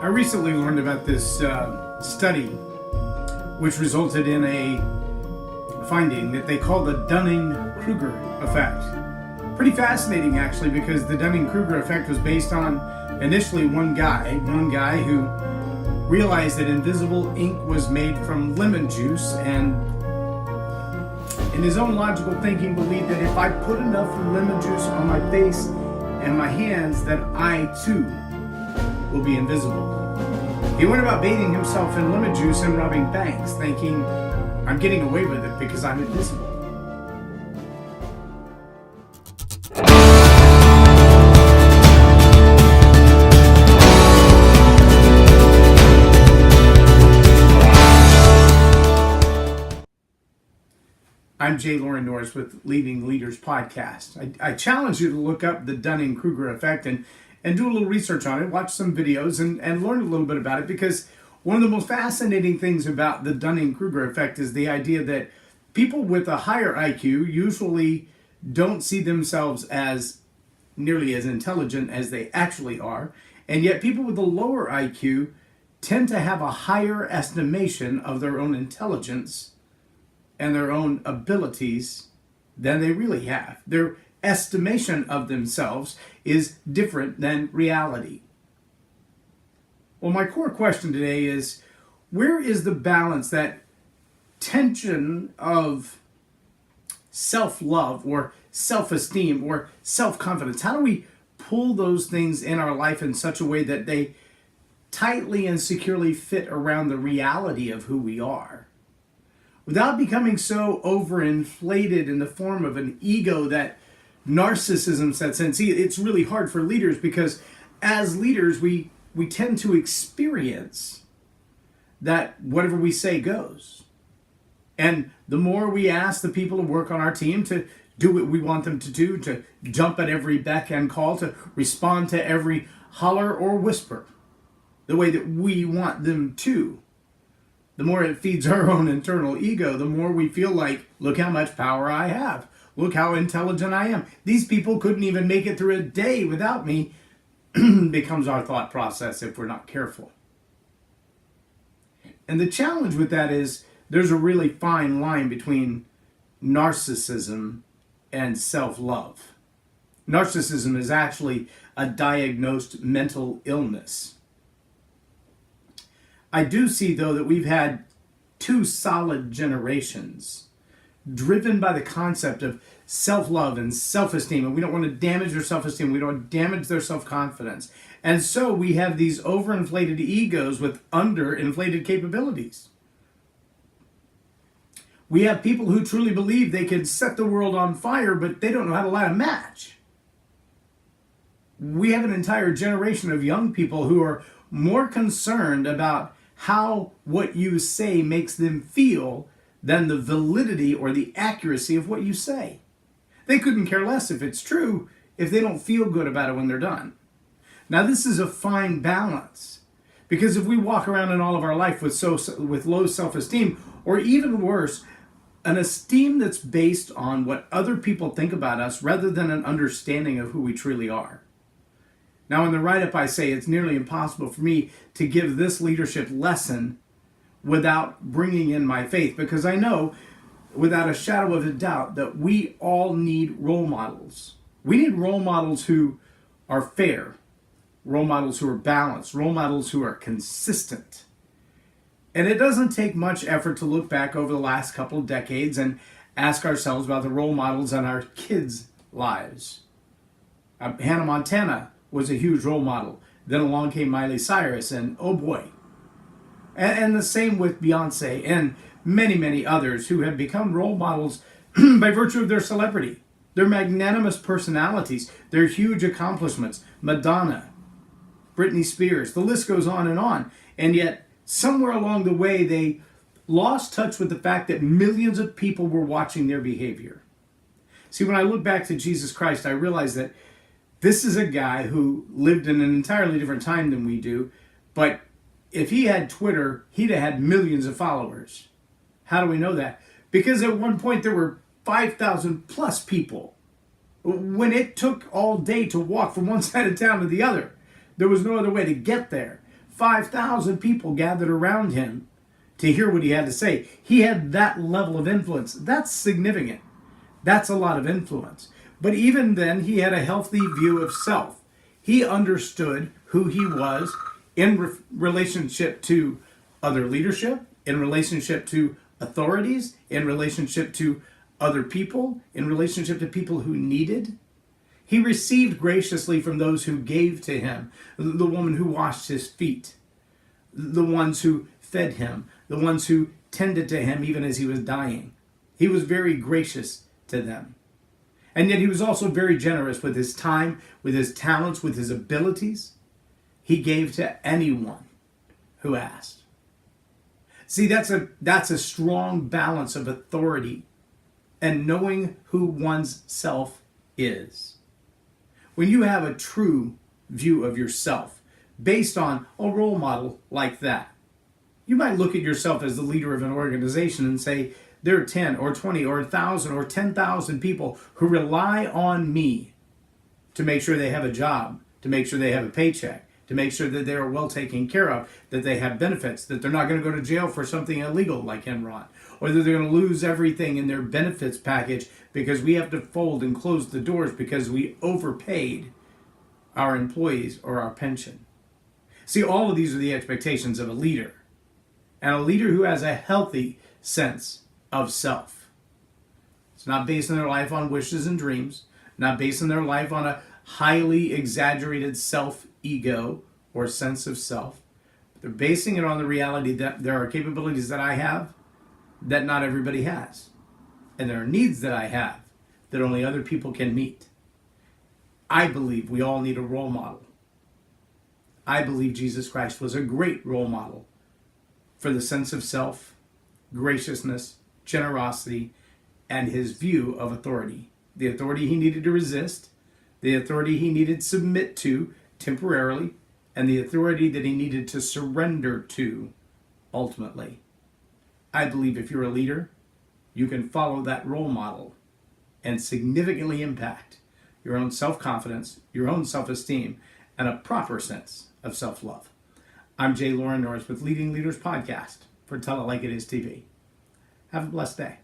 I recently learned about this study which resulted in a finding that they call the Dunning-Kruger effect. Pretty fascinating, actually, because the Dunning-Kruger effect was based on initially one guy who realized that invisible ink was made from lemon juice, and in his own logical thinking believed that if I put enough lemon juice on my face and my hands, that I too will be invisible. He went about bathing himself in lemon juice and robbing banks, thinking, I'm getting away with it because I'm invisible. I'm J Loren Norris with Leading Leaders Podcast. I challenge you to look up the Dunning-Kruger effect and do a little research on it, watch some videos, and learn a little bit about it, because one of the most fascinating things about the Dunning-Kruger effect is the idea that people with a higher IQ usually don't see themselves as nearly as intelligent as they actually are, and yet people with a lower IQ tend to have a higher estimation of their own intelligence and their own abilities than they really have. Their estimation of themselves is different than reality. Well, my core question today is, where is the balance, that tension of self-love or self-esteem or self-confidence? How do we pull those things in our life in such a way that they tightly and securely fit around the reality of who we are, without becoming so overinflated in the form of an ego that narcissism sets in? See, it's really hard for leaders, because as leaders, we tend to experience that whatever we say goes. And the more we ask the people to work on our team to do what we want them to do, to jump at every beck and call, to respond to every holler or whisper the way that we want them to, the more it feeds our own internal ego, the more we feel like, look how much power I have. Look how intelligent I am. These people couldn't even make it through a day without me, becomes our thought process if we're not careful. And the challenge with that is there's a really fine line between narcissism and self-love. Narcissism is actually a diagnosed mental illness. I do see, though, that we've had two solid generations driven by the concept of self-love and self-esteem, and we don't want to damage their self-esteem, we don't want to damage their self-confidence. And so we have these overinflated egos with underinflated capabilities. We have people who truly believe they can set the world on fire, but they don't know how to light a match. We have an entire generation of young people who are more concerned about how what you say makes them feel than the validity or the accuracy of what you say. They couldn't care less if it's true if they don't feel good about it when they're done. Now, this is a fine balance, because if we walk around in all of our life with low self-esteem, or even worse, an esteem that's based on what other people think about us rather than an understanding of who we truly are. Now, in the write-up, I say it's nearly impossible for me to give this leadership lesson without bringing in my faith, because I know without a shadow of a doubt that we all need role models. We need role models who are fair, role models who are balanced, role models who are consistent. And it doesn't take much effort to look back over the last couple of decades and ask ourselves about the role models in our kids' lives. Hannah Montana was a huge role model. Then along came Miley Cyrus, and oh boy. And the same with Beyonce and many, many others who have become role models by virtue of their celebrity, their magnanimous personalities, their huge accomplishments. Madonna, Britney Spears, the list goes on. And yet, somewhere along the way, they lost touch with the fact that millions of people were watching their behavior. See, when I look back to Jesus Christ, I realize that this is a guy who lived in an entirely different time than we do, but if he had Twitter, he'd have had millions of followers. How do we know that? Because at one point there were 5,000 plus people. When it took all day to walk from one side of town to the other, there was no other way to get there. 5,000 people gathered around him to hear what he had to say. He had that level of influence. That's significant. That's a lot of influence. But even then, he had a healthy view of self. He understood who he was in relationship to other leadership, in relationship to authorities, in relationship to other people, in relationship to people who needed. He received graciously from those who gave to him, the woman who washed his feet, the ones who fed him, the ones who tended to him even as he was dying. He was very gracious to them. And yet he was also very generous with his time, with his talents, with his abilities. He gave to anyone who asked. See, that's a strong balance of authority and knowing who one's self is. When you have a true view of yourself based on a role model like that, you might look at yourself as the leader of an organization and say, there are 10 or 20 or 1,000 or 10,000 people who rely on me to make sure they have a job, to make sure they have a paycheck, to make sure that they're well taken care of, that they have benefits, that they're not going to go to jail for something illegal like Enron, or that they're going to lose everything in their benefits package because we have to fold and close the doors because we overpaid our employees or our pension. See, all of these are the expectations of a leader, and a leader who has a healthy sense of self. It's not basing their life on wishes and dreams, not basing their life on a highly exaggerated self-ego or sense of self. They're basing it on the reality that there are capabilities that I have that not everybody has. And there are needs that I have that only other people can meet. I believe we all need a role model. I believe Jesus Christ was a great role model for the sense of self, graciousness, generosity, and his view of authority. The authority he needed to resist, the authority he needed to submit to temporarily, and the authority that he needed to surrender to ultimately. I believe if you're a leader, you can follow that role model and significantly impact your own self-confidence, your own self-esteem, and a proper sense of self-love. I'm J Loren Norris with Leading Leaders Podcast for Tell It Like It Is TV. Have a blessed day.